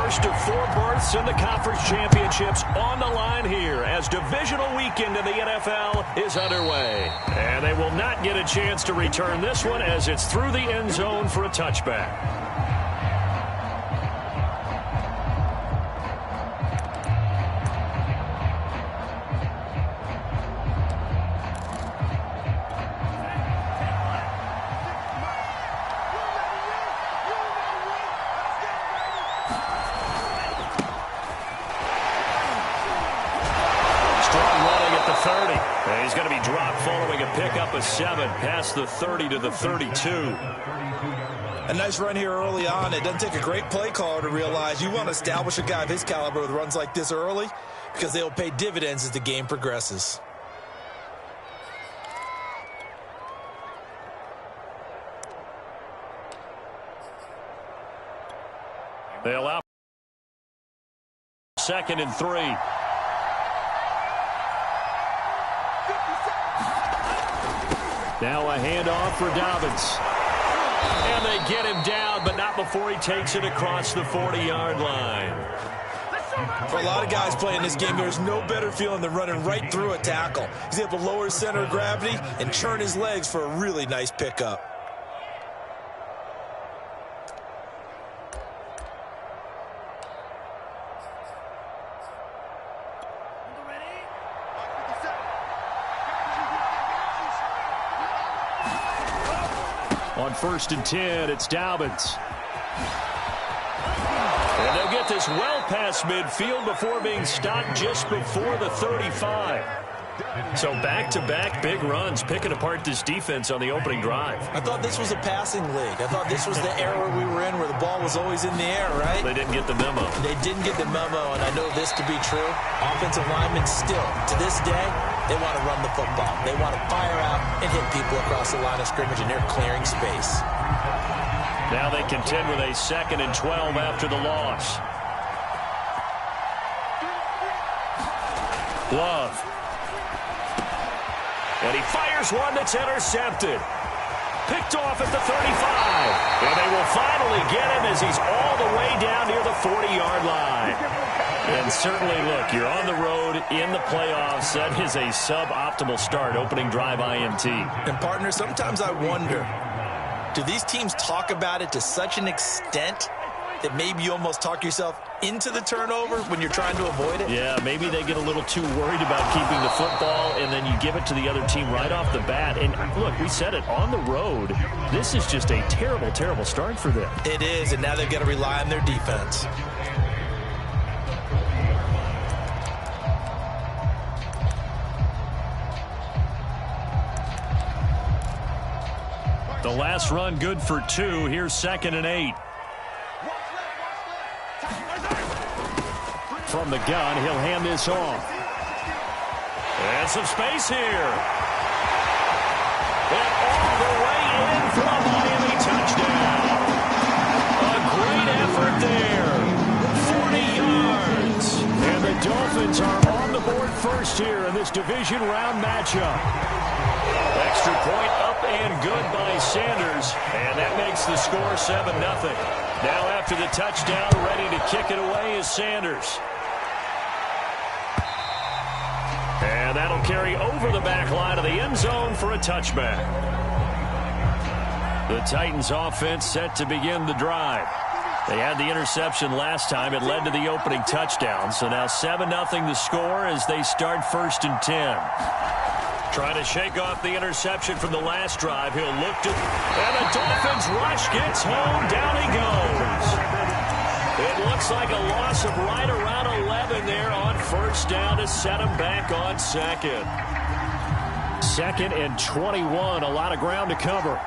first of 4 berths in the conference championships on the line here as divisional weekend in the NFL is underway. And they will not get a chance to return this one as it's through the end zone for a touchback. He's going to be dropped following a pickup of 7 past the 30 to the 32. A nice run here early on. It doesn't take a great play caller to realize you want to establish a guy of his caliber with runs like this early because they'll pay dividends as the game progresses. They allow 2nd and 3. Now a handoff for Dobbins. And they get him down, but not before he takes it across the 40-yard line. For a lot of guys playing this game, there's no better feeling than running right through a tackle. He's able to lower his center of gravity and churn his legs for a really nice pickup. On 1st and 10, it's Dobbins. And they'll get this well past midfield before being stopped just before the 35. So back-to-back big runs picking apart this defense on the opening drive. I thought this was a passing league. I thought this was the era we were in where the ball was always in the air, right? They didn't get the memo. They didn't get the memo, and I know this to be true. Offensive linemen still, to this day, they want to run the football. They want to fire out and hit people across the line of scrimmage, and they're clearing space. Now they contend with a 2nd and 12 after the loss. Love. And he fires one that's intercepted. Picked off at the 35. And they will finally get him as he's all the way down near the 40-yard line. And certainly, look, you're on the road in the playoffs. That is a suboptimal start, opening drive INT. And, partner, sometimes I wonder, do these teams talk about it to such an extent that maybe you almost talk yourself into the turnover when you're trying to avoid it? Yeah, maybe they get a little too worried about keeping the football, and then you give it to the other team right off the bat. And, look, we said it, on the road, this is just a terrible, terrible start for them. It is, and now they've got to rely on their defense. The last run good for 2. Here's 2nd and 8. From the gun, he'll hand this off. And some space here. And all the way in for a Miami touchdown. A great effort there. 40 yards. And the Dolphins are on the board first here in this division round matchup. Extra point up and good by Sanders. And that makes the score 7-0. Now after the touchdown, ready to kick it away is Sanders. And that'll carry over the back line of the end zone for a touchback. The Titans offense set to begin the drive. They had the interception last time. It led to the opening touchdown. So now 7-0 the score as they start 1st and 10. Trying to shake off the interception from the last drive. He'll look to... And the Dolphins rush gets home. Down he goes. It looks like a loss of right around 11 there on 1st down to set him back on 2nd. 2nd and 21. A lot of ground to cover.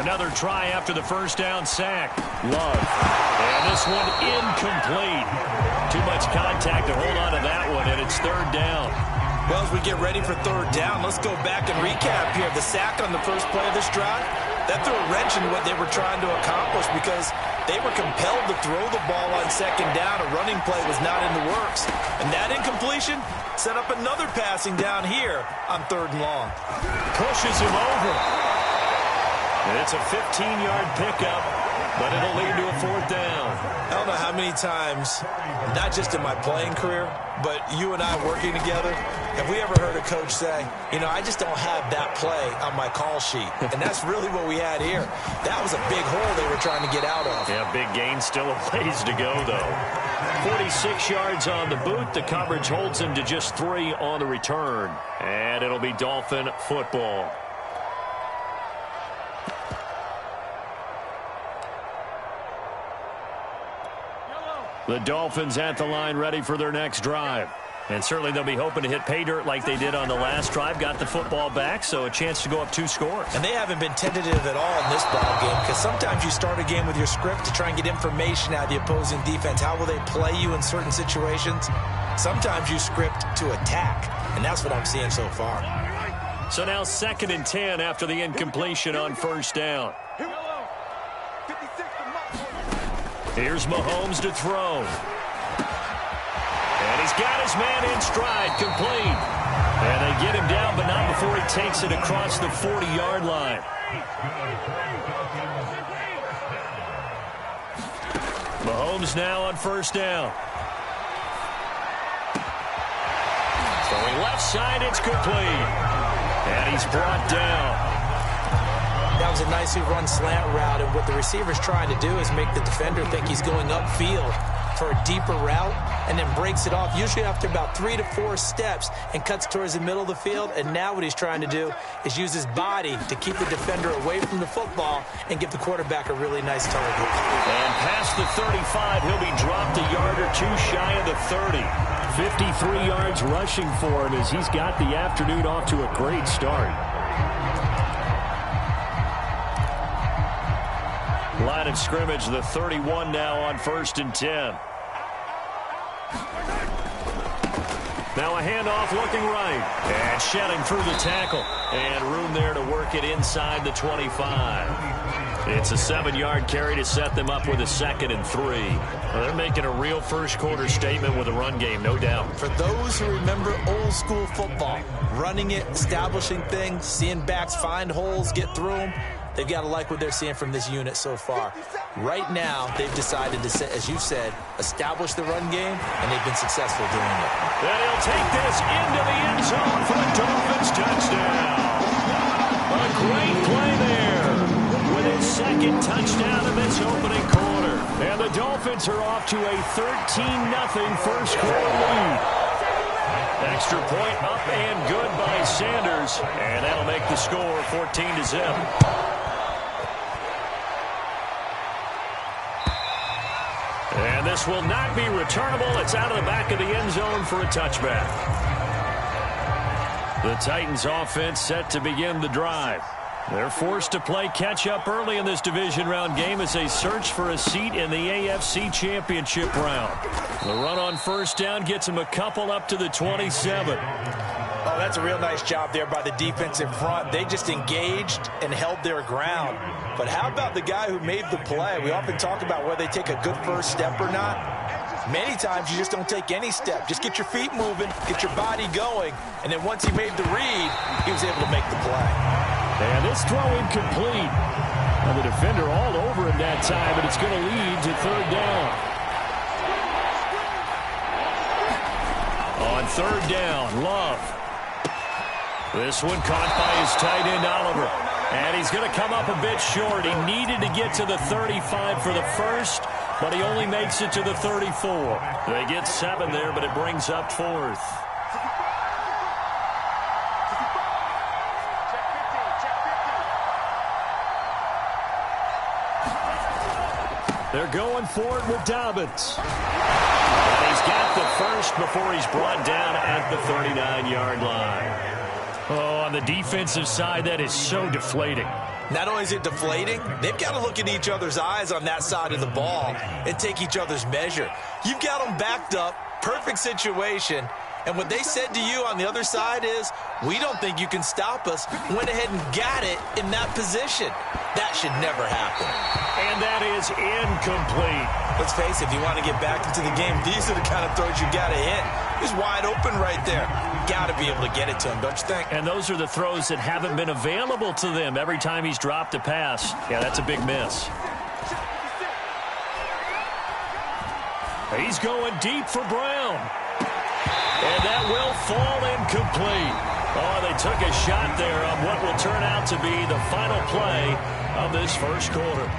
Another try after the 1st down sack. Love. And this one incomplete. Too much contact to hold on to that one, and it's 3rd down. Well, as we get ready for 3rd down, let's go back and recap here. The sack on the first play of this drive, That threw a wrench in what they were trying to accomplish because they were compelled to throw the ball on second down. A running play was not in the works. And that incompletion set up another passing down here on 3rd and long. Pushes him over. And it's a 15-yard pickup, but it'll lead to a 4th down. I don't know how many times, not just in my playing career, but you and I working together, have we ever heard a coach say, you know, I just don't have that play on my call sheet. And that's really what we had here. That was a big hole they were trying to get out of. Yeah, big gain, still a ways to go, though. 46 yards on the boot. The coverage holds him to just 3 on the return. And it'll be Dolphin football. The Dolphins at the line ready for their next drive. And certainly they'll be hoping to hit pay dirt like they did on the last drive. Got the football back, so a chance to go up 2 scores. And they haven't been tentative at all in this ball game because sometimes you start a game with your script to try and get information out of the opposing defense. How will they play you in certain situations? Sometimes you script to attack, and that's what I'm seeing so far. So now 2nd and 10 after the incompletion on 1st down. Here's Mahomes to throw. And he's got his man in stride, complete. And they get him down, but not before he takes it across the 40-yard line. Mahomes now on 1st down. Throwing left side, it's complete. And he's brought down. That was a nicely run slant route, and what the receiver's trying to do is make the defender think he's going upfield for a deeper route and then breaks it off, usually after about 3 to 4 steps, and cuts towards the middle of the field. And now what he's trying to do is use his body to keep the defender away from the football and give the quarterback a really nice target. And past the 35, he'll be dropped a yard or 2 shy of the 30. 53 yards rushing for him as he's got the afternoon off to a great start. Line of scrimmage, the 31 now on 1st and 10. Now a handoff looking right. And shedding through the tackle. And room there to work it inside the 25. It's a 7-yard carry to set them up with a 2nd and 3. Well, they're making a real first-quarter statement with a run game, no doubt. For those who remember old-school football, running it, establishing things, seeing backs find holes, get through them, they've got to like what they're seeing from this unit so far. Right now, they've decided to, as you said, establish the run game, and they've been successful doing it. And he'll take this into the end zone for a Dolphins touchdown. A great play there with his 2nd touchdown in this opening quarter. And the Dolphins are off to a 13-0 first-quarter lead. Extra point up and good by Sanders. And that'll make the score 14-0. And this will not be returnable. It's out of the back of the end zone for a touchback. The Titans offense set to begin the drive. They're forced to play catch-up early in this division round game as they search for a seat in the AFC Championship round. The run on 1st down gets them a couple up to the 27. Oh, that's a real nice job there by the defense in front. They just engaged and held their ground. But how about the guy who made the play? We often talk about whether they take a good first step or not. Many times you just don't take any step. Just get your feet moving, get your body going, and then once he made the read, he was able to make the play. And this throw incomplete. And the defender all over him that time, but it's going to lead to 3rd down. On 3rd down, Love. This one caught by his tight end, Oliver. And he's going to come up a bit short. He needed to get to the 35 for the first, but he only makes it to the 34. They get 7 there, but it brings up 4th. They're going for it with Dobbins. And he's got the first before he's brought down at the 39-yard line. Oh, on the defensive side, that is so deflating. Not only is it deflating, they've got to look in each other's eyes on that side of the ball and take each other's measure. You've got them backed up, perfect situation, And what they said to you on the other side is, we don't think you can stop us. Went ahead and got it in that position. That should never happen. And that is incomplete. Let's face it, if you want to get back into the game, these are the kind of throws you got to hit. He's wide open right there. Got to be able to get it to him, don't you think? And those are the throws that haven't been available to them every time he's dropped a pass. Yeah, that's a big miss. He's going deep for Brown. And that will fall incomplete. Oh, they took a shot there on what will turn out to be the final play of this first quarter.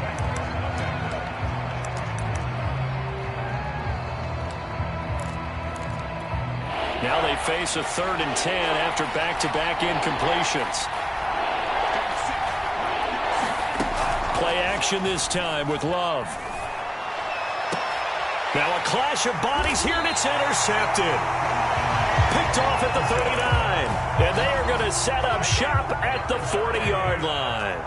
Now they face a 3rd and 10 after back-to-back incompletions. Play action this time with Love. Now a clash of bodies here, and it's intercepted. Picked off at the 39. And they are going to set up shop at the 40-yard line.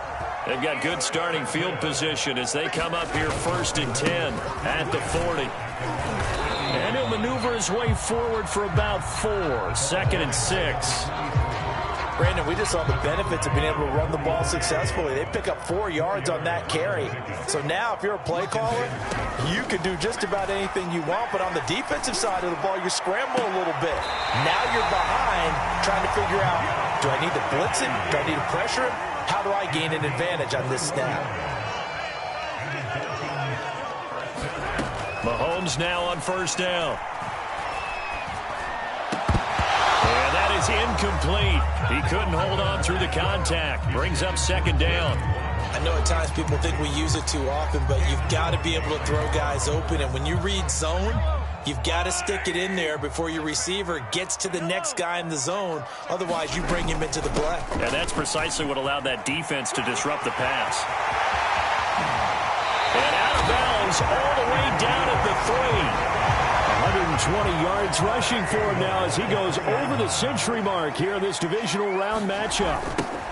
They've got good starting field position as they come up here 1st and 10 at the 40. And he'll maneuver his way forward for about 4. 2nd and 6. Brandon, we just saw the benefits of being able to run the ball successfully. They pick up 4 yards on that carry. So now if you're a play caller, you can do just about anything you want. But on the defensive side of the ball, you scramble a little bit. Now you're behind trying to figure out, do I need to blitz him? Do I need to pressure him? How do I gain an advantage on this snap? Mahomes now on 1st down. And that is incomplete. He couldn't hold on through the contact. Brings up 2nd down. I know at times people think we use it too often, but you've got to be able to throw guys open. And when you read zone, you've got to stick it in there before your receiver gets to the next guy in the zone. Otherwise, you bring him into the play. And that's precisely what allowed that defense to disrupt the pass. And out of bounds all the way down at the 3. 120 yards rushing for him now as he goes over the century mark here in this divisional round matchup.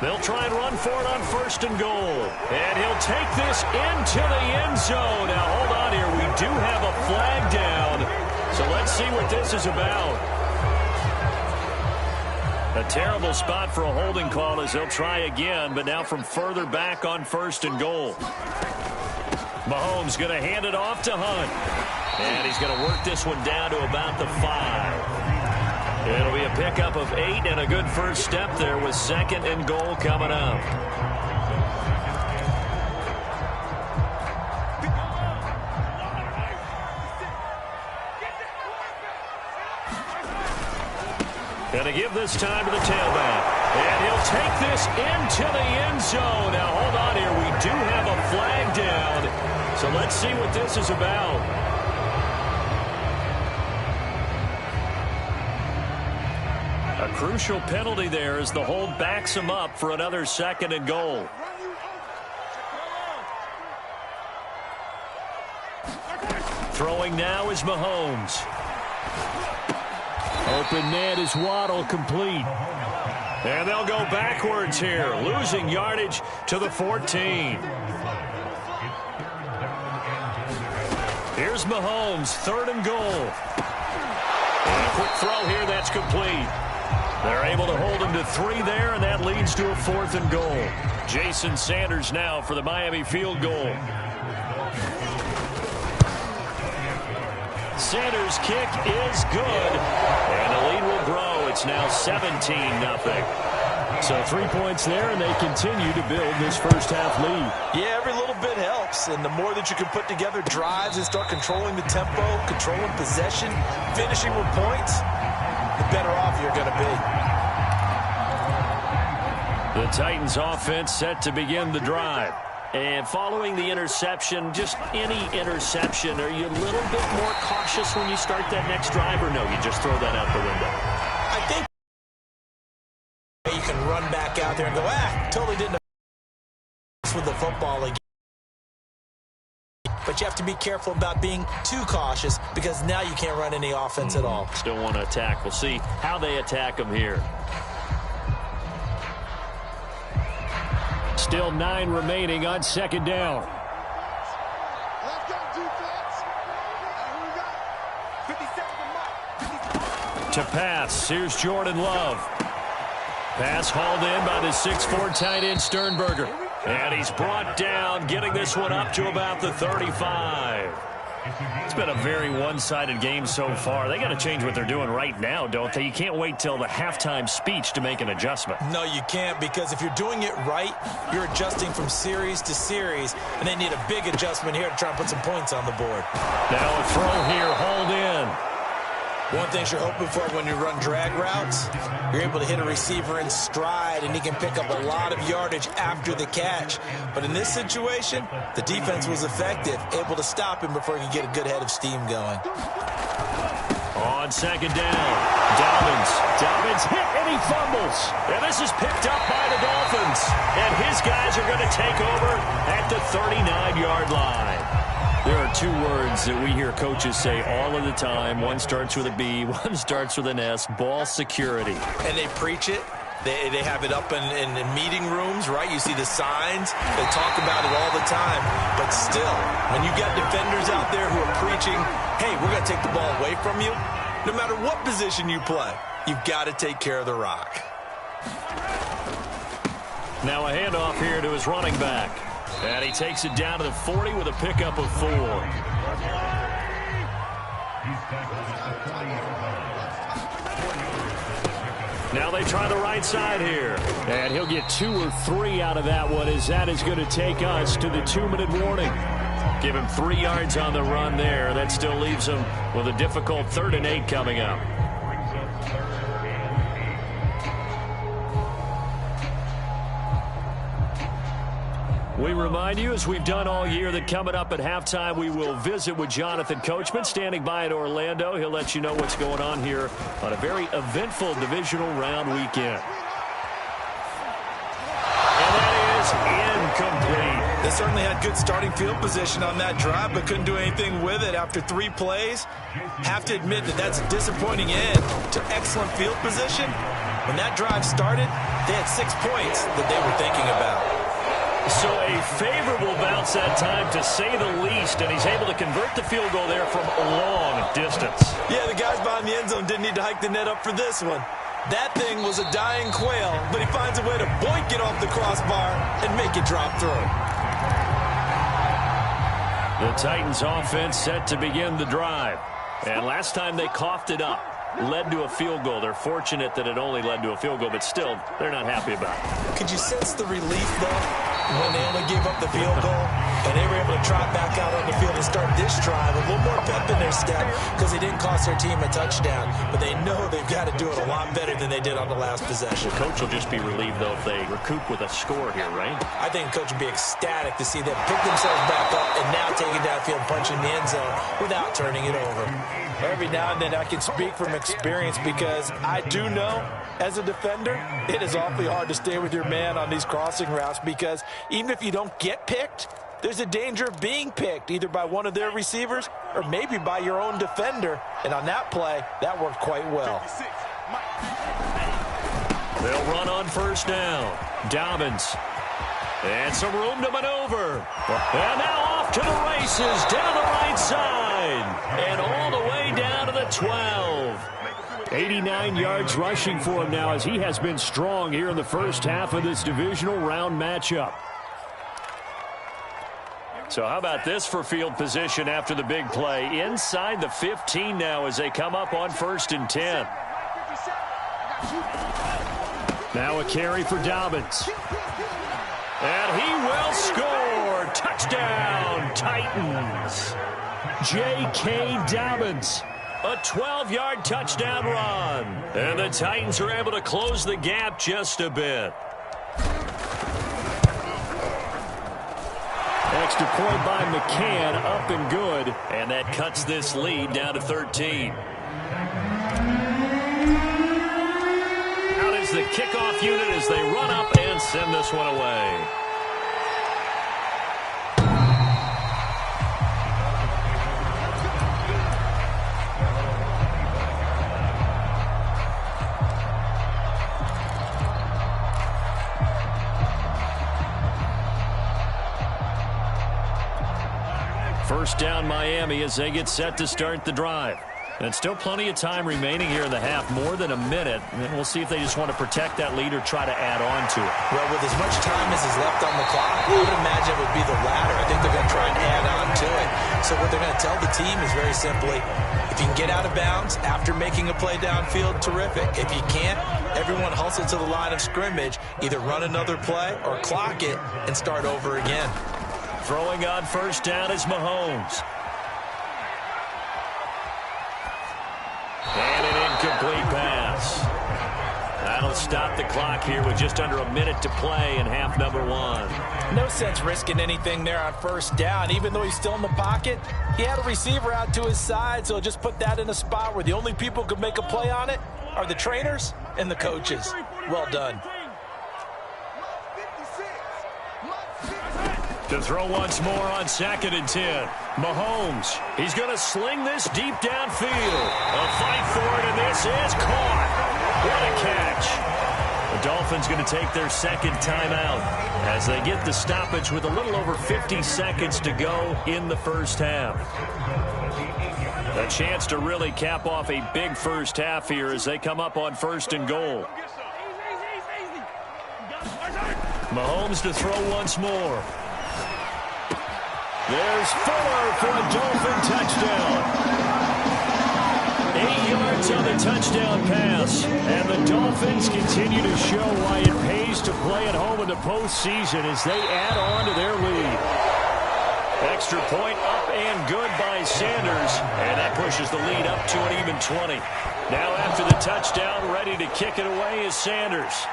They'll try and run for it on 1st and goal. And he'll take this into the end zone. Now, hold on here. We do have a flag down. So let's see what this is about. A terrible spot for a holding call as they'll try again, but now from further back on 1st and goal. Mahomes going to hand it off to Hunt. And he's going to work this one down to about the 5. It'll be a pickup of 8 and a good first step there with 2nd and goal coming up. Going to give this time to the tailback. And he'll take this into the end zone. Now, hold on here. We do have a flag down. So let's see what this is about. A crucial penalty there as the hold backs him up for another 2nd and goal. Throwing now is Mahomes. Open man is Waddle, complete. And they'll go backwards here, losing yardage to the 14. Here's Mahomes, 3rd and goal. And a quick throw here, that's complete. They're able to hold him to 3 there, and that leads to a 4th and goal. Jason Sanders now for the Miami field goal. Sanders' kick is good, and the lead will grow. It's now 17-0. So 3 points there, and they continue to build this first half lead. Yeah, every little bit helps, and the more that you can put together drives and start controlling the tempo, controlling possession, finishing with points, the better off you're going to be. The Titans offense set to begin the drive. And following the interception, just any interception, are you a little bit more cautious when you start that next drive, or no, you just throw that out the window? I think you can run back out there and go, totally didn't with the football again. But you have to be careful about being too cautious because now you can't run any offense at all. Still want to attack. We'll see how they attack them here. Still 9 remaining on 2nd down. To pass. Here's Jordan Love. Pass hauled in by the 6'4" tight end Sternberger. And he's brought down, getting this one up to about the 35. It's been a very one-sided game so far. They got to change what they're doing right now, don't they? You can't wait till the halftime speech to make an adjustment. No, you can't, because if you're doing it right, you're adjusting from series to series, and they need a big adjustment here to try and put some points on the board. Now a throw here, hauled in. One thing you're hoping for when you run drag routes, you're able to hit a receiver in stride, and he can pick up a lot of yardage after the catch. But in this situation, the defense was effective, able to stop him before he could get a good head of steam going. On second down, Dobbins hit, and he fumbles. And this is picked up by the Dolphins. And his guys are going to take over at the 39-yard line. There are two words that we hear coaches say all of the time. One starts with a B, one starts with an S, ball security. And they preach it. They have it up in meeting rooms, right? You see the signs. They talk about it all the time. But still, when you got defenders out there who are preaching, hey, we're going to take the ball away from you, no matter what position you play, you've got to take care of the rock. Now a handoff here to his running back. And he takes it down to the 40 with a pickup of 4. Now they try the right side here. And he'll get 2 or 3 out of that one, as that is going to take us to the 2-minute warning. Give him 3 yards on the run there. That still leaves him with a difficult 3rd and 8 coming up. We remind you, as we've done all year, that coming up at halftime, we will visit with Jonathan Coachman, standing by in Orlando. He'll let you know what's going on here on a very eventful divisional round weekend. And that is incomplete. They certainly had good starting field position on that drive, but couldn't do anything with it after 3 plays. Have to admit that that's a disappointing end to excellent field position. When that drive started, they had 6 points that they were thinking about. So a favorable bounce that time, to say the least, and he's able to convert the field goal there from a long distance. Yeah, the guys behind the end zone didn't need to hike the net up for this one. That thing was a dying quail, but he finds a way to boink it off the crossbar and make it drop through. The Titans offense set to begin the drive. And last time they coughed it up, led to a field goal. They're fortunate that it only led to a field goal, but still, they're not happy about it. Could you sense the relief, though, when they only gave up the field goal and they were able to trot back out on the field and start this drive a little more pep in their step, because they didn't cost their team a touchdown, but they know they've got to do it a lot better than they did on the last possession. The coach will just be relieved, though, if they recoup with a score here, right? I think the coach would be ecstatic to see them pick themselves back up and now taking downfield, punching the end zone without turning it over. Every now and then I can speak from experience, because I do know, as a defender, it is awfully hard to stay with your man on these crossing routes, because even if you don't get picked, there's a danger of being picked, either by one of their receivers or maybe by your own defender. And on that play, that worked quite well. They'll run on first down. Dobbins. And some room to maneuver. And now off to the races down the right side. And all the way down to the 12. 89 yards rushing for him now, as he has been strong here in the first half of this divisional round matchup. So how about this for field position after the big play? Inside the 15 now as they come up on 1st and 10. Now a carry for Dobbins. And he will score. Touchdown, Titans. J.K. Dobbins. A 12-yard touchdown run. And the Titans are able to close the gap just a bit. Extra point by McCann, up and good. And that cuts this lead down to 13. Out is the kickoff unit as they run up and send this one away. First down Miami as they get set to start the drive. And still plenty of time remaining here in the half, more than a minute. And we'll see if they just want to protect that lead or try to add on to it. Well, with as much time as is left on the clock, I would imagine it would be the latter. I think they're going to try and add on to it. So what they're going to tell the team is very simply, if you can get out of bounds after making a play downfield, terrific. If you can't, everyone hustle to the line of scrimmage, either run another play or clock it and start over again. Throwing on first down is Mahomes. And an incomplete pass. That'll stop the clock here with just under a minute to play in half number one. No sense risking anything there on first down. Even though he's still in the pocket, he had a receiver out to his side, so just put that in a spot where the only people who could make a play on it are the trainers and the coaches. Well done. To throw once more on 2nd and 10. Mahomes, he's going to sling this deep downfield. A fight for it, and this is caught. What a catch. The Dolphins going to take their second timeout as they get the stoppage with a little over 50 seconds to go in the first half. A chance to really cap off a big first half here as they come up on 1st and goal. Mahomes to throw once more. There's Fuller for a Dolphin touchdown. 8 yards on the touchdown pass. And the Dolphins continue to show why it pays to play at home in the postseason as they add on to their lead. Extra point up and good by Sanders. And that pushes the lead up to an even 20. Now after the touchdown, ready to kick it away is Sanders.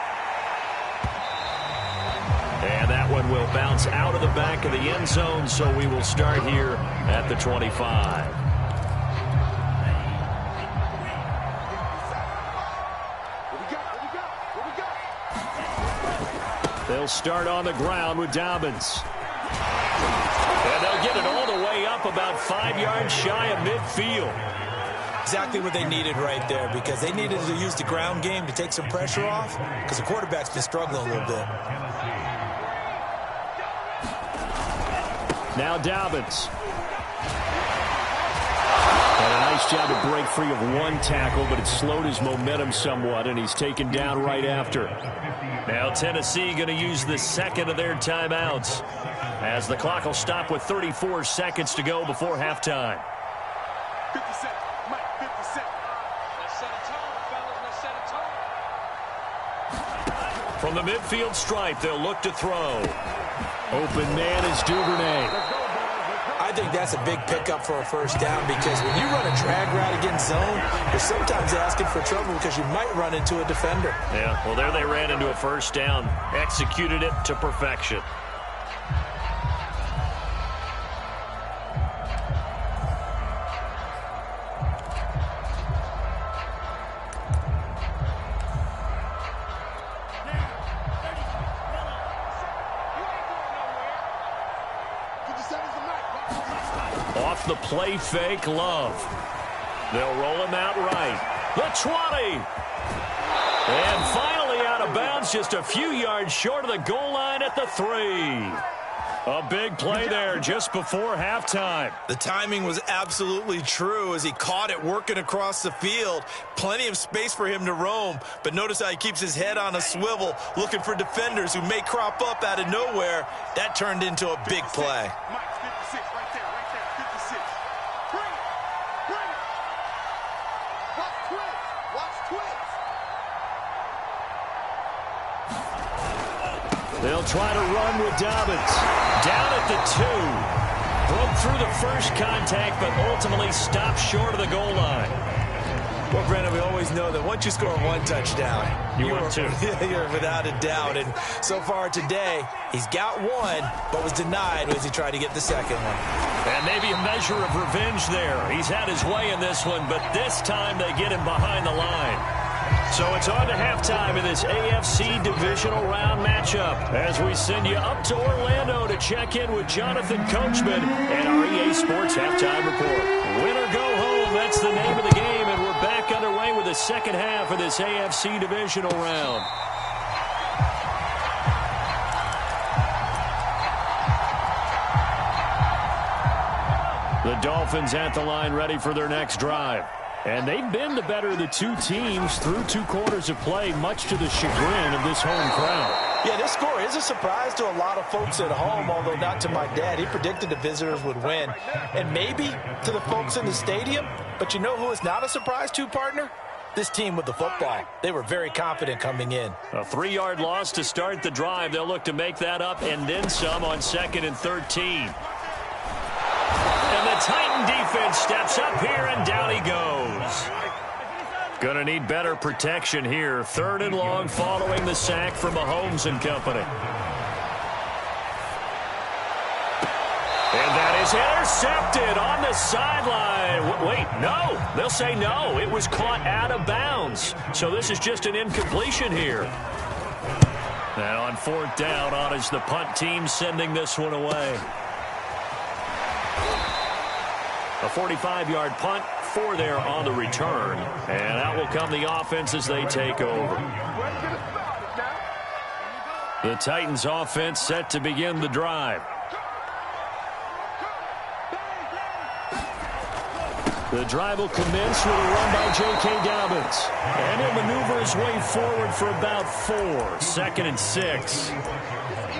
And that one will bounce out of the back of the end zone, so we will start here at the 25. They'll start on the ground with Dobbins. And they'll get it all the way up about 5 yards shy of midfield. Exactly what they needed right there, because they needed to use the ground game to take some pressure off, because the quarterback's been struggling a little bit. Now Dobbins. And a nice job to break free of one tackle, but it slowed his momentum somewhat, and he's taken down right after. Now Tennessee going to use the second of their timeouts as the clock will stop with 34 seconds to go before halftime. 50 seconds. Mike, 50 seconds. Let's set a tone, fellas. Let's set a tone. From the midfield stripe, they'll look to throw. Open man is Duvernay. I think that's a big pickup for a first down, because when you run a drag route against zone, you're sometimes asking for trouble because you might run into a defender. Yeah, well, there they ran into a first down. Executed it to perfection. Off the play fake, Love. They'll roll him out right. The 20. And finally out of bounds, just a few yards short of the goal line at the 3. A big play there just before halftime. The timing was absolutely true as he caught it working across the field. Plenty of space for him to roam, but notice how he keeps his head on a swivel looking for defenders who may crop up out of nowhere. That turned into a big play. Mike, 56, right there, 56. Bring it, bring it. Watch twins, watch twins. They'll try to run with Dobbins. Down at the 2. Broke through the first contact, but ultimately stopped short of the goal line. Well, Brandon, we always know that once you score one touchdown, You want two. You're without a doubt. And so far today, he's got one, but was denied as he tried to get the second one. And maybe a measure of revenge there. He's had his way in this one, but this time they get him behind the line. So it's on to halftime in this AFC divisional round matchup as we send you up to Orlando to check in with Jonathan Coachman and our EA Sports Halftime Report. Win or go home, that's the name of the game, and we're back underway with the second half of this AFC divisional round. The Dolphins at the line ready for their next drive. And they've been the better of the two teams through 2 quarters of play, much to the chagrin of this home crowd. Yeah, this score is a surprise to a lot of folks at home, although not to my dad. He predicted the visitors would win. And maybe to the folks in the stadium. But you know who is not a surprise to, partner? This team with the football. They were very confident coming in. A 3-yard loss to start the drive. They'll look to make that up and then some on 2nd and 13. And the Titan defense steps up here, and down he goes. Going to need better protection here. 3rd and long following the sack from Mahomes and company. And that is intercepted on the sideline. Wait, no. They'll say no. It was caught out of bounds. So this is just an incompletion here. And on 4th down, on is the punt team sending this one away. A 45-yard punt, 4 there on the return. And out will come the offense as they take over. The Titans offense set to begin the drive. The drive will commence with a run by J.K. Dobbins. And he'll maneuver his way forward for about 4. 2nd and 6.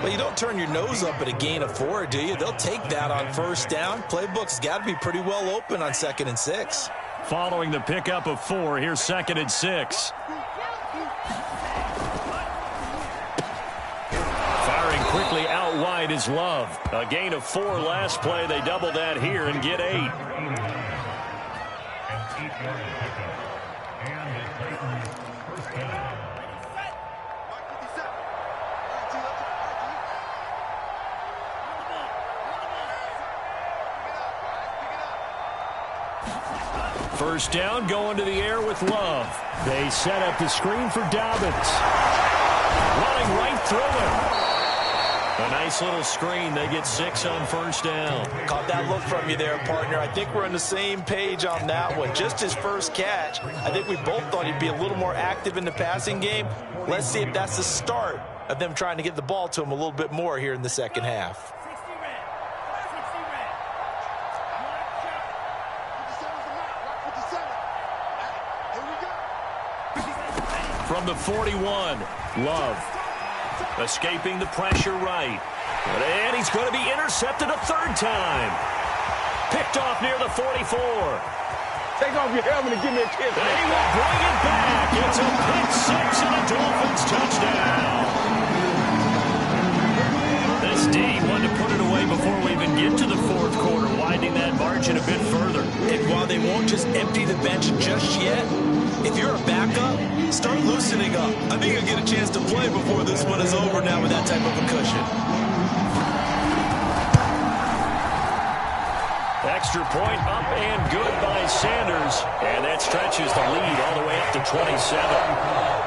Well, you don't turn your nose up at a gain of 4, do you? They'll take that on 1st down. Playbook's got to be pretty well open on 2nd and 6. Following the pickup of 4, here's 2nd and 6. Firing quickly out wide is Love. A gain of 4 last play. They double that here and get 8. First down, going to the air with Love. They set up the screen for Dobbins. Running right through him. A nice little screen. They get 6 on 1st down. Caught that look from you there, partner. I think we're on the same page on that one. Just his first catch. I think we both thought he'd be a little more active in the passing game. Let's see if that's the start of them trying to get the ball to him a little bit more here in the second half. From the 41, Love escaping the pressure right. And he's going to be intercepted a 3rd time. Picked off near the 44. Take off your helmet and give me a kiss. And he will bring it back. It's a pick 6 and a Dolphins touchdown. This D wanted to put it away before we even get to the 4th quarter, widening that margin a bit further. And while they won't just empty the bench just yet, if you're a backup, start loosening up. I think you'll get a chance to play before this one is over now with that type of a cushion. Extra point up and good by Sanders. And that stretches the lead all the way up to 27.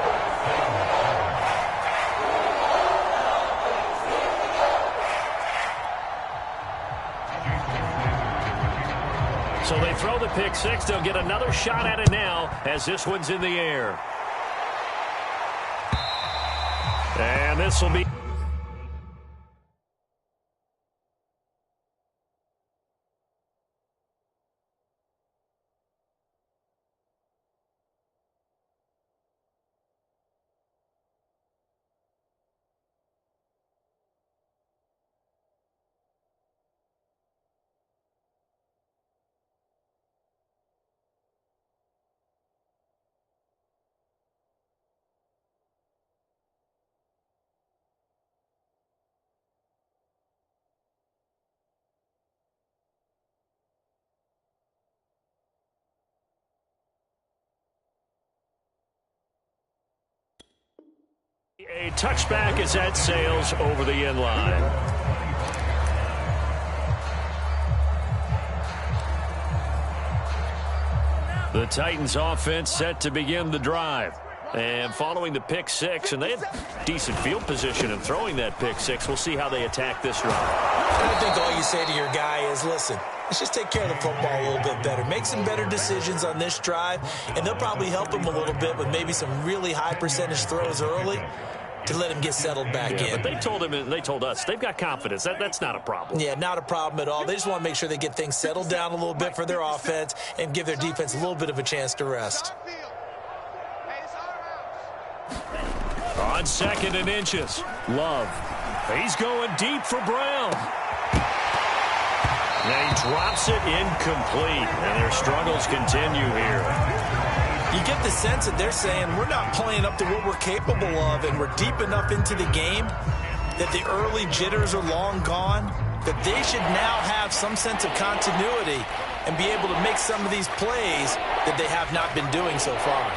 So they throw the pick 6. They'll get another shot at it now as this one's in the air. And this will be... A touchback as that sails over the end line. The Titans offense set to begin the drive. And following the pick 6, and they have decent field position in throwing that pick 6. We'll see how they attack this drive. I think all you say to your guy is, listen, let's just take care of the football a little bit better. Make some better decisions on this drive, and they'll probably help him a little bit with maybe some really high percentage throws early. to let him get settled back in. But they told us they've got confidence. That's not a problem. Yeah, not a problem at all. They just want to make sure they get things settled down a little bit for their offense and give their defense a little bit of a chance to rest. On 2nd and inches, Love. He's going deep for Brown. And he drops it incomplete, and their struggles continue here. You get the sense that they're saying we're not playing up to what we're capable of, and we're deep enough into the game that the early jitters are long gone, that they should now have some sense of continuity and be able to make some of these plays that they have not been doing so far.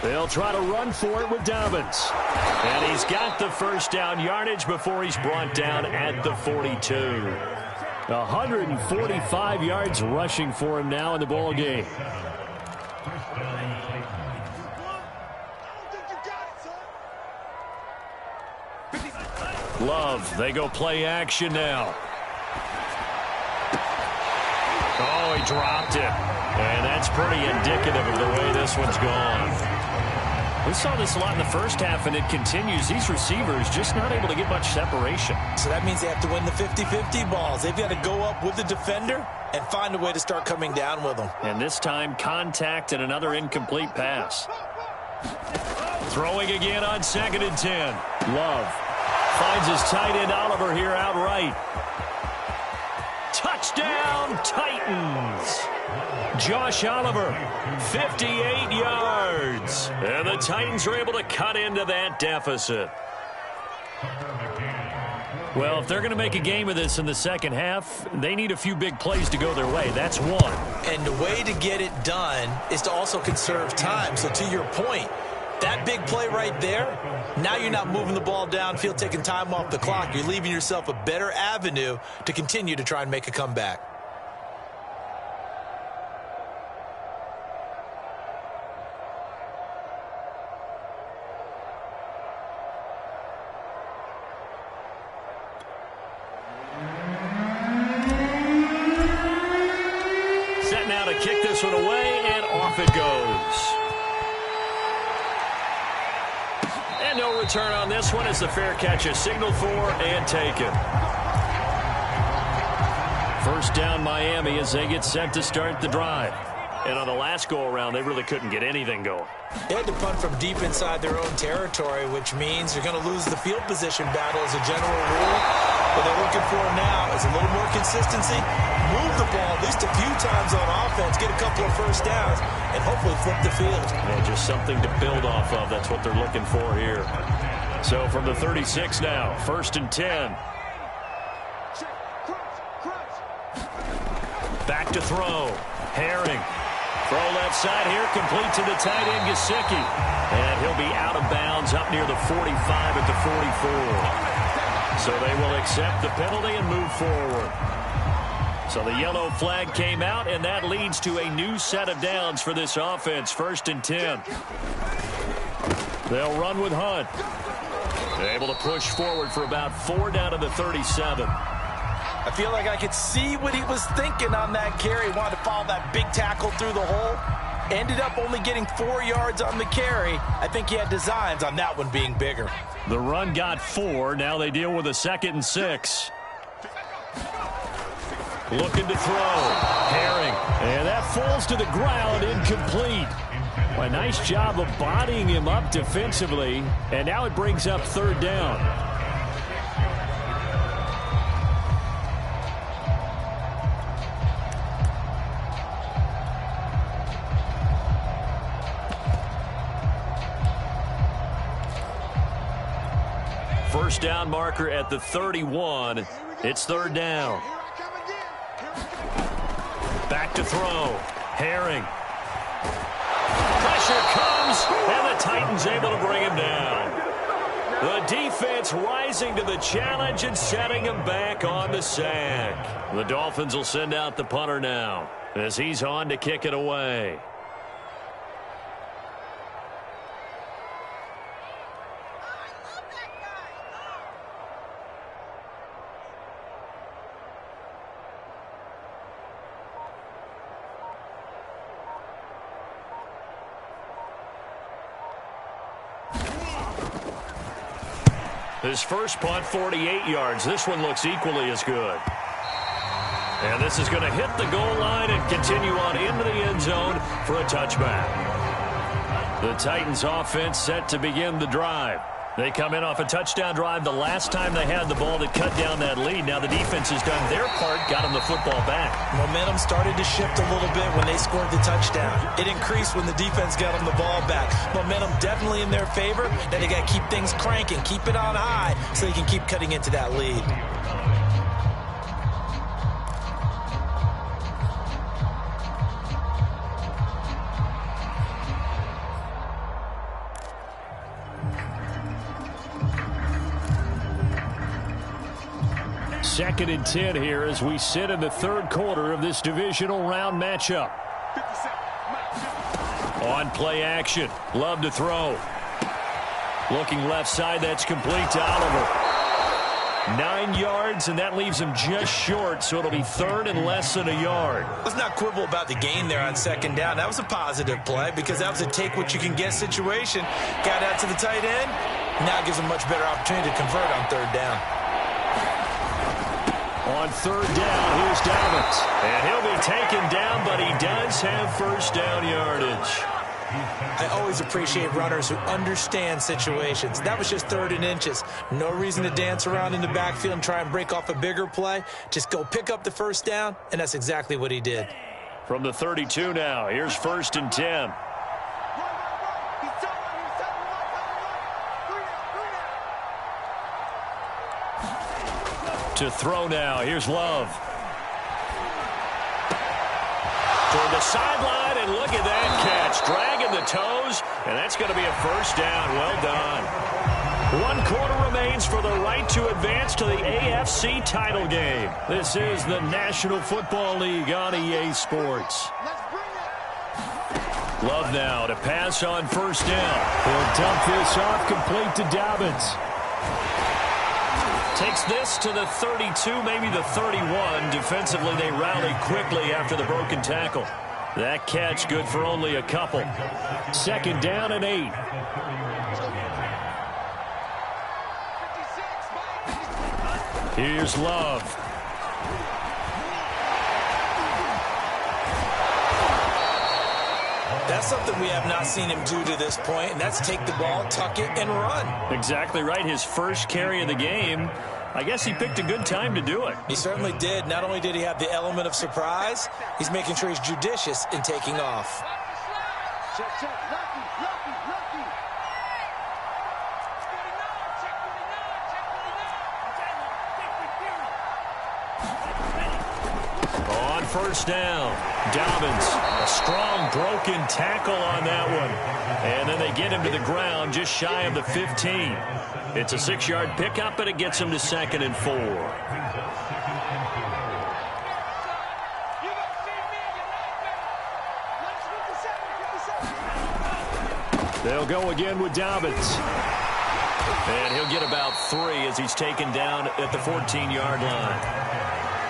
They'll try to run for it with Dobbins. And he's got the first down yardage before he's brought down at the 42. 145 yards rushing for him now in the ball game. Love, they go play action now. Oh, he dropped it. And that's pretty indicative of the way this one's gone. We saw this a lot in the first half, and it continues. These receivers just not able to get much separation. So that means they have to win the 50-50 balls. They've got to go up with the defender and find a way to start coming down with them. And this time, contact and another incomplete pass. Throwing again on 2nd and 10. Love finds his tight end Oliver here outright. Touchdown, Titans. Josh Oliver, 58 yards. And the Titans are able to cut into that deficit. Well, if they're going to make a game of this in the second half, they need a few big plays to go their way. That's one. And the way to get it done is to also conserve time. So to your point, that big play right there, now you're not moving the ball downfield, taking time off the clock. You're leaving yourself a better avenue to continue to try and make a comeback. Set now to kick this one away, and off it goes. And no return on this one as the fair catch is signaled for and taken. First down Miami as they get set to start the drive. And on the last go-around, they really couldn't get anything going. They had to punt from deep inside their own territory, which means you're going to lose the field position battle as a general rule. What they're looking for now is a little more consistency, move the ball at least a few times on offense, get a couple of first downs, and hopefully flip the field. Yeah, just something to build off of. That's what they're looking for here. So from the 36 now, 1st and 10. Back to throw. Herring. Throw left side here, complete to the tight end, Gesicki. And he'll be out of bounds up near the 45 at the 44. So they will accept the penalty and move forward. So the yellow flag came out, and that leads to a new set of downs for this offense. 1st and 10. They'll run with Hunt. They're able to push forward for about 4 down to the 37. I feel like I could see what he was thinking on that carry. He wanted to follow that big tackle through the hole. Ended up only getting 4 yards on the carry. I think he had designs on that one being bigger. The run got 4. Now they deal with a 2nd and 6. Looking to throw. Herring. And that falls to the ground, incomplete. Well, a nice job of bodying him up defensively. And now it brings up 3rd down. First down marker at the 31. It's 3rd down. Back to throw. Herring. Pressure comes, and the Titans able to bring him down. The defense rising to the challenge and setting him back on the sack. The Dolphins will send out the punter now as he's on to kick it away. His first punt, 48 yards. This one looks equally as good. And this is going to hit the goal line and continue on into the end zone for a touchback. The Titans offense set to begin the drive. They come in off a touchdown drive the last time they had the ball that cut down that lead. Now the defense has done their part, got them the football back. Momentum started to shift a little bit when they scored the touchdown. It increased when the defense got them the ball back. Momentum definitely in their favor. Now they got to keep things cranking, keep it on high so they can keep cutting into that lead. Second and 10 here as we sit in the third quarter of this divisional round matchup. On play action. Love to throw. Looking left side, that's complete to Oliver. 9 yards, and that leaves him just short, so it'll be third and less than a yard. Let's not quibble about the gain there on second down. That was a positive play because that was a take-what-you-can-get situation. Got out to the tight end. Now gives him a much better opportunity to convert on third down. On third down, here's Dobbins. And he'll be taken down, but he does have first down yardage. I always appreciate runners who understand situations. That was just third and inches. No reason to dance around in the backfield and try and break off a bigger play. Just go pick up the first down, and that's exactly what he did. From the 32 now, here's first and 10. To throw now. Here's Love. Toward the sideline, and look at that catch. Dragging the toes, and that's going to be a first down. Well done. 1 quarter remains for the right to advance to the AFC title game. This is the National Football League on EA Sports. Love now to pass on first down. He'll dump this off complete to Dobbins. Takes this to the 32, maybe the 31. Defensively, they rally quickly after the broken tackle. That catch good for only a couple. Second down and 8. Here's Love. That's something we have not seen him do to this point, and that's take the ball, tuck it, and run. Exactly right. His first carry of the game. I guess he picked a good time to do it. He certainly did. Not only did he have the element of surprise, he's making sure he's judicious in taking off. On first down, Dobbins, a strong broken tackle on that one. And then they get him to the ground just shy of the 15. It's a 6-yard pickup, and it gets him to 2nd and 4. They'll go again with Dobbins. And he'll get about 3 as he's taken down at the 14-yard line.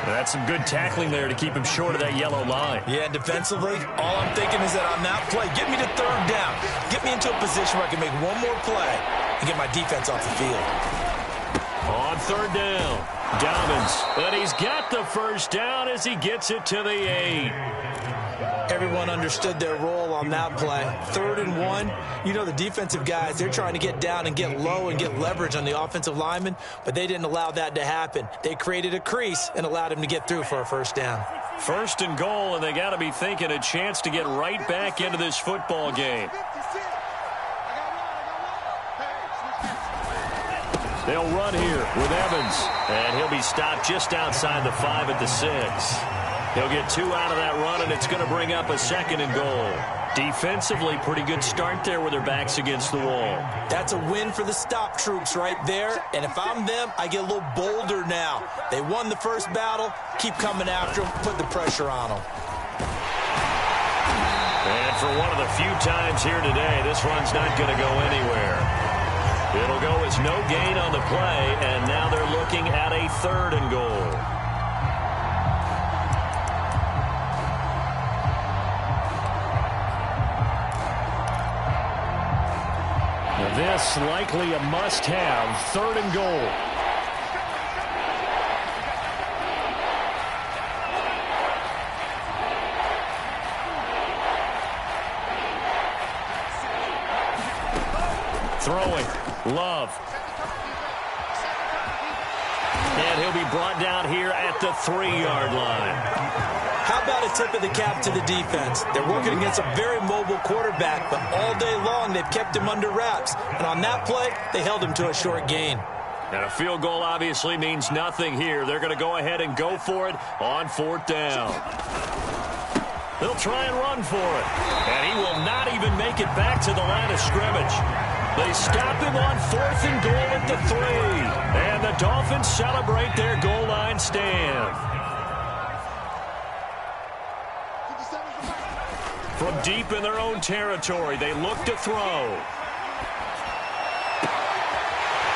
That's some good tackling there to keep him short of that yellow line. Yeah, and defensively, all I'm thinking is that on that play, get me to third down. Get me into a position where I can make one more play and get my defense off the field. On third down, Dobbins. But he's got the first down as he gets it to the 8. Everyone understood their role on that play. 3rd and 1. You know the defensive guys, they're trying to get down and get low and get leverage on the offensive lineman, but they didn't allow that to happen. They created a crease and allowed him to get through for a first down. First and goal, and they got to be thinking a chance to get right back into this football game. They'll run here with Evans, and he'll be stopped just outside the 5 at the 6. He'll get 2 out of that run, and it's going to bring up a 2nd and goal. Defensively, pretty good start there with their backs against the wall. That's a win for the stop troops right there, and if I'm them, I get a little bolder now. They won the first battle, keep coming after them, put the pressure on them. And for one of the few times here today, this run's not going to go anywhere. It'll go as no gain on the play, and now they're looking at a 3rd and goal. This likely a must-have, 3rd and goal. Throwing, Love. And he'll be brought down here at the 3-yard line. How about a tip of the cap to the defense? They're working against a very mobile quarterback, but all day long they've kept him under wraps. And on that play, they held him to a short gain. And a field goal obviously means nothing here. They're going to go ahead and go for it on 4th down. They'll try and run for it. And he will not even make it back to the line of scrimmage. They stop him on 4th and goal at the 3. And the Dolphins celebrate their goal line stand. From deep in their own territory, they look to throw.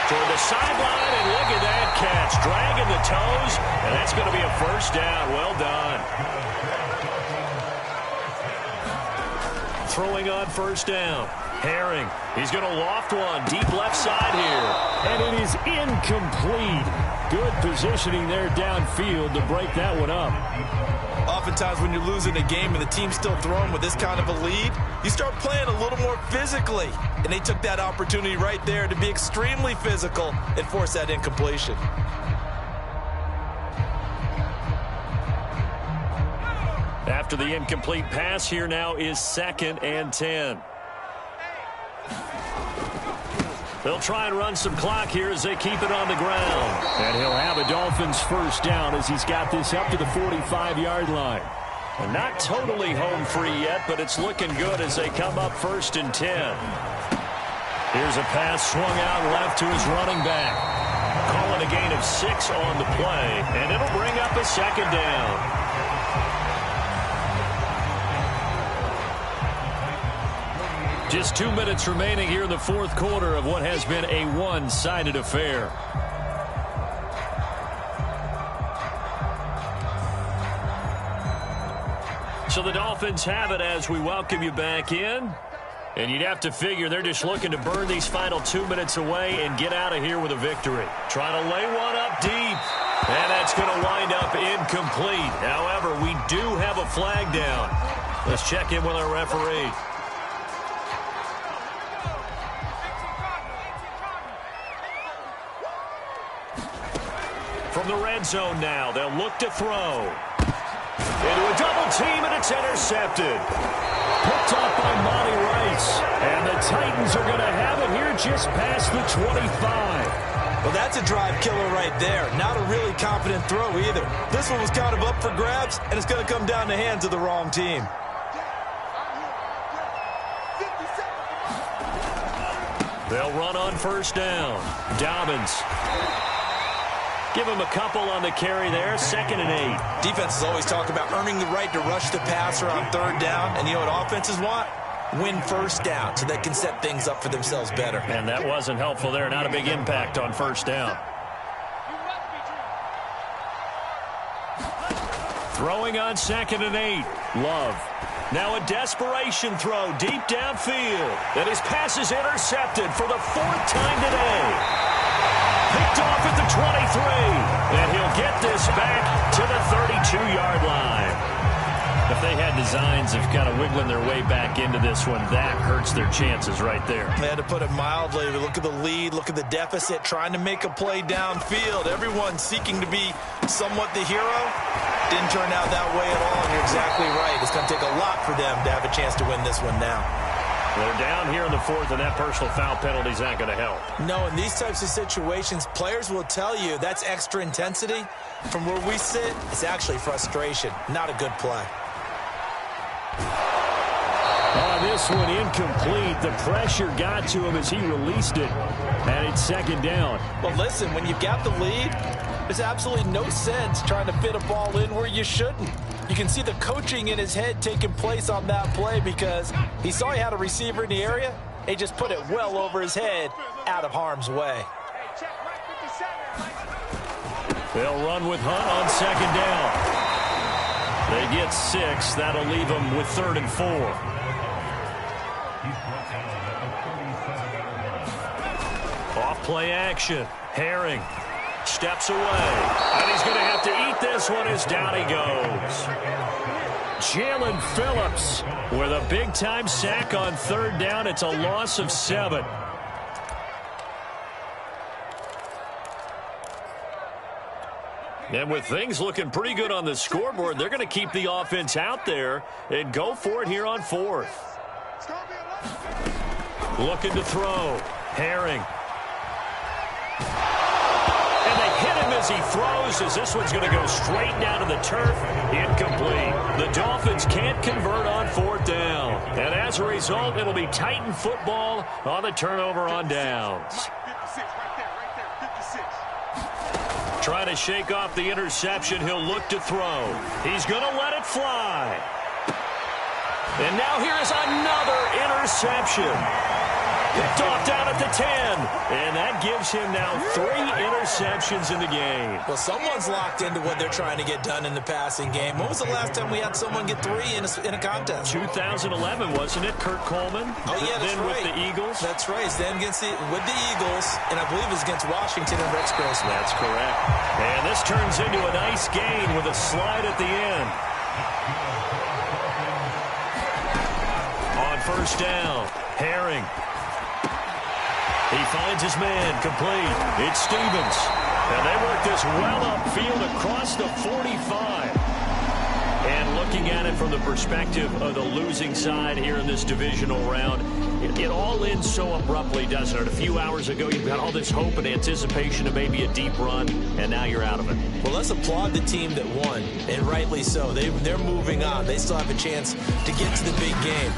Toward the sideline, and look at that catch. Dragging the toes, and that's going to be a 1st down. Well done. Throwing on 1st down. Herring, he's going to loft one deep left side here. And it is incomplete. Good positioning there downfield to break that one up. Oftentimes when you're losing a game and the team's still throwing with this kind of a lead, you start playing a little more physically. And they took that opportunity right there to be extremely physical and force that incompletion. After the incomplete pass, here now is 2nd and 10. They'll try and run some clock here as they keep it on the ground. And he'll have a Dolphins 1st down as he's got this up to the 45-yard line. And not totally home free yet, but it's looking good as they come up 1st and 10. Here's a pass swung out left to his running back. Calling a gain of 6 on the play, and it'll bring up a 2nd down. Just 2 minutes remaining here in the 4th quarter of what has been a one-sided affair. So the Dolphins have it as we welcome you back in. And you'd have to figure they're just looking to burn these final 2 minutes away and get out of here with a victory. Trying to lay one up deep. And that's going to wind up incomplete. However, we do have a flag down. Let's check in with our referee. From the red zone now, they'll look to throw. Into a double team, and it's intercepted. Picked off by Monty Rice. And the Titans are going to have it here just past the 25. Well, that's a drive killer right there. Not a really confident throw either. This one was kind of up for grabs, and it's going to come down the hands of the wrong team. They'll run on 1st down. Dobbins. Give him a couple on the carry there. 2nd and 8. Defenses always talk about earning the right to rush the passer on 3rd down. And you know what offenses want? Win 1st down so they can set things up for themselves better. And that wasn't helpful there. Not a big impact on 1st down. Throwing on 2nd and 8. Love. Now a desperation throw deep downfield. And his pass is intercepted for the 4th time today. Picked off at the 23. And he'll get this back to the 32-yard line. If they had designs of kind of wiggling their way back into this one, that hurts their chances right there. They had to put it mildly. Look at the lead. Look at the deficit. Trying to make a play downfield. Everyone seeking to be somewhat the hero. Didn't turn out that way at all. And you're exactly right. It's going to take a lot for them to have a chance to win this one now. They're down here in the 4th, and that personal foul penalty is not going to help. No, in these types of situations, players will tell you that's extra intensity. From where we sit, it's actually frustration. Not a good play. This one incomplete. The pressure got to him as he released it, and it's 2nd down. Well, listen, when you've got the lead, there's absolutely no sense trying to fit a ball in where you shouldn't. You can see the coaching in his head taking place on that play because he saw he had a receiver in the area. He just put it well over his head, out of harm's way. They'll run with Hunt on 2nd down. They get 6. That'll leave them with 3rd and 4. Off play action. Herring steps away. And he's going to have to eat this one as down he goes. Jalen Phillips with a big-time sack on third down. It's a loss of 7. And with things looking pretty good on the scoreboard, they're going to keep the offense out there and go for it here on 4th. Looking to throw. Herring. And they hit him as he throws, as this one's going to go straight down to the turf. Incomplete. The Dolphins can't convert on 4th down. And as a result, it'll be Titan football on the turnover on downs. 56, right there, 56. Trying to shake off the interception. He'll look to throw. He's going to let it fly. And now here is another interception. Picked off down at the 10. And that gives him now 3 interceptions in the game. Well, someone's locked into what they're trying to get done in the passing game. When was the last time we had someone get 3 in a contest? 2011, wasn't it, Kurt Coleman? Oh, yeah, that's then right. with the Eagles? That's right. It's then with the Eagles, and I believe it was against Washington and Rex Grossman. That's correct. And this turns into a nice gain with a slide at the end. On first down, Herring. He finds his man, complete. It's Stevens. And they work this well upfield across the 45. And looking at it from the perspective of the losing side here in this divisional round, it all ends so abruptly, doesn't it? A few hours ago, you've got all this hope and anticipation of maybe a deep run, and now you're out of it. Well, let's applaud the team that won, and rightly so. They're moving on. They still have a chance to get to the big game.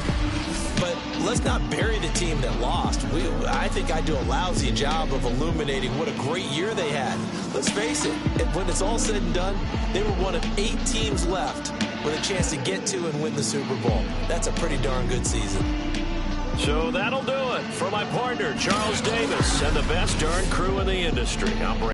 But let's not bury the team that lost. I think I do a lousy job of illuminating what a great year they had. Let's face it, when it's all said and done, they were one of 8 teams left with a chance to get to and win the Super Bowl. That's a pretty darn good season. So that'll do it for my partner, Charles Davis, and the best darn crew in the industry. I'm